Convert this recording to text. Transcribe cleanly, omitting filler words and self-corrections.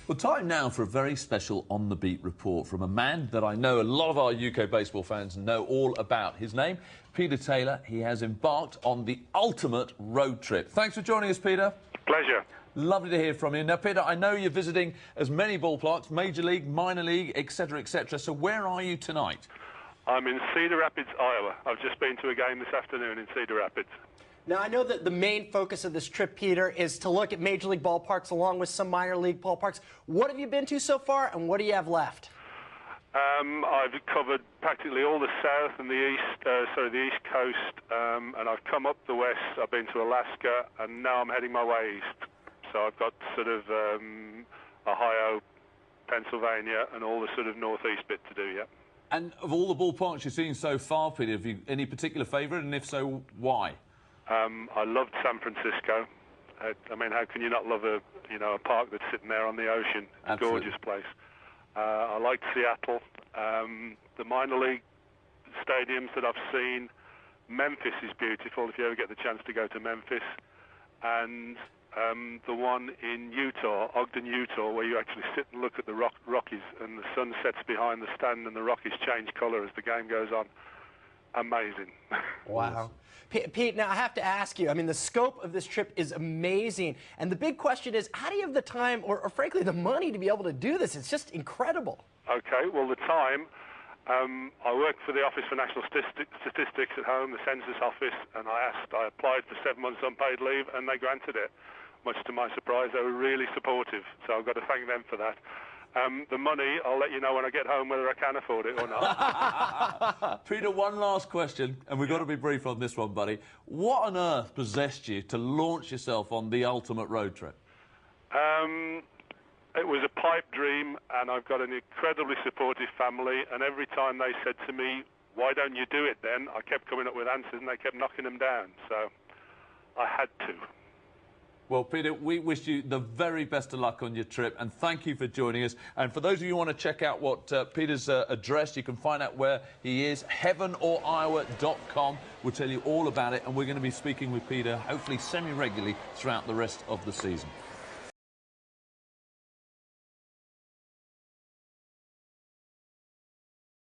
Well, time now for a very special On The Beat report from a man that I know a lot of our UK baseball fans know all about. His name, Peter Taylor. He has embarked on the ultimate road trip. Thanks for joining us, Peter. Pleasure. Lovely to hear from you. Now, Peter, I know you're visiting as many ballparks, Major League, Minor League, etc., etc. So where are you tonight? I'm in Cedar Rapids, Iowa. I've just been to a game this afternoon in Cedar Rapids. Now, I know that the main focus of this trip, Peter, is to look at Major League ballparks along with some minor league ballparks. What have you been to so far, and what do you have left? I've covered practically all the south and the east coast, and I've come up the west. I've been to Alaska, and now I'm heading my way east. So I've got sort of Ohio, Pennsylvania, and all the sort of northeast bit to do, yeah. And of all the ballparks you've seen so far, Peter, have you any particular favourite, and if so, why? I loved San Francisco. I mean, how can you not love a park that's sitting there on the ocean? It's a gorgeous place. I liked Seattle. The minor league stadiums that I've seen, Memphis is beautiful if you ever get the chance to go to Memphis. And the one in Utah, Ogden, Utah, where you actually sit and look at the Rockies and the sun sets behind the stand and the Rockies change colour as the game goes on. Amazing. Wow. Pete, now I have to ask you, I mean, the scope of this trip is amazing. And the big question is, how do you have the time or frankly, the money to be able to do this? It's just incredible. Okay, well, the time, I work for the Office for National Statistics at home, the Census Office, and I applied for 7 months unpaid leave, and they granted it. Much to my surprise, they were really supportive, so I've got to thank them for that. The money, I'll let you know when I get home whether I can afford it or not. Peter, one last question, and we've got to be brief on this one, buddy. What on earth possessed you to launch yourself on the ultimate road trip? It was a pipe dream, and I've got an incredibly supportive family, and every time they said to me, why don't you do it then, I kept coming up with answers, and they kept knocking them down, so I had to. Well, Peter, we wish you the very best of luck on your trip, and thank you for joining us. And for those of you who want to check out what Peter's address, you can find out where he is. heavenorisland.com will tell you all about it, and we're going to be speaking with Peter, hopefully semi-regularly, throughout the rest of the season.